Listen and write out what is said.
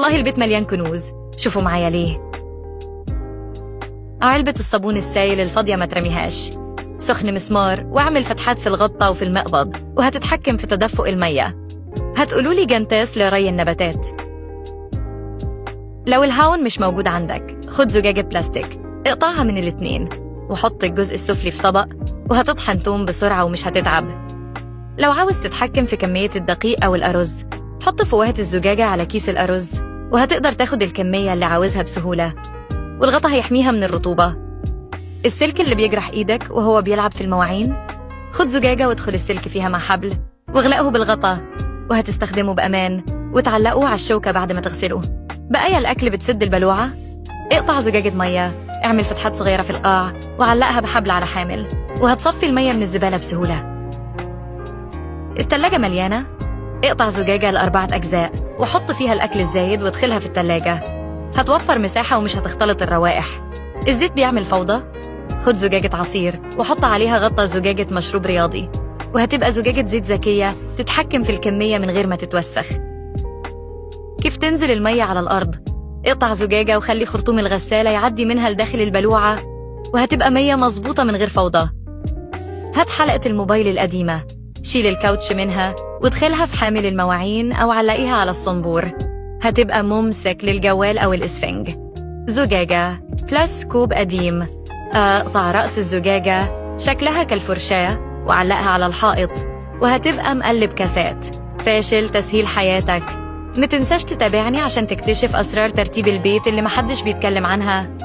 والله البيت مليان كنوز، شوفوا معايا ليه. علبة الصابون السائل الفاضية ما ترميهاش، سخن مسمار واعمل فتحات في الغطا وفي المقبض وهتتحكم في تدفق المية. هتقولولي جنتاس لري النباتات. لو الهاون مش موجود عندك، خد زجاجة بلاستيك، اقطعها من الاتنين وحط الجزء السفلي في طبق، وهتطحن توم بسرعة ومش هتتعب. لو عاوز تتحكم في كمية الدقيق أو الأرز، حط فوهة الزجاجة على كيس الأرز وهتقدر تاخد الكمية اللي عاوزها بسهولة، والغطا هيحميها من الرطوبة. السلك اللي بيجرح إيدك وهو بيلعب في المواعين، خد زجاجة وادخل السلك فيها مع حبل واغلقه بالغطا، وهتستخدمه بأمان وتعلقه على الشوكة بعد ما تغسله. بقايا الأكل بتسد البلوعة، اقطع زجاجة مية، اعمل فتحات صغيرة في القاع وعلقها بحبل على حامل، وهتصفي المية من الزبالة بسهولة. التلاجة مليانة، اقطع زجاجة ل4 أجزاء وحط فيها الأكل الزايد وادخلها في التلاجة، هتوفر مساحة ومش هتختلط الروائح. الزيت بيعمل فوضى، خد زجاجة عصير وحط عليها غطا زجاجة مشروب رياضي، وهتبقى زجاجة زيت ذكية تتحكم في الكمية من غير ما تتوسخ. كيف تنزل المية على الأرض؟ اقطع زجاجة وخلي خرطوم الغسالة يعدي منها لداخل البلوعة، وهتبقى مية مظبوطة من غير فوضى. هات حلقة الموبايل القديمة، شيل الكاوتش منها وادخلها في حامل المواعين أو علقيها على الصنبور، هتبقى ممسك للجوال أو الإسفنج. زجاجة بلاس كوب قديم، اقطع رأس الزجاجة شكلها كالفرشاة وعلقها على الحائط، وهتبقى مقلب كاسات. فاشل تسهيل حياتك. متنساش تتابعني عشان تكتشف أسرار ترتيب البيت اللي محدش بيتكلم عنها.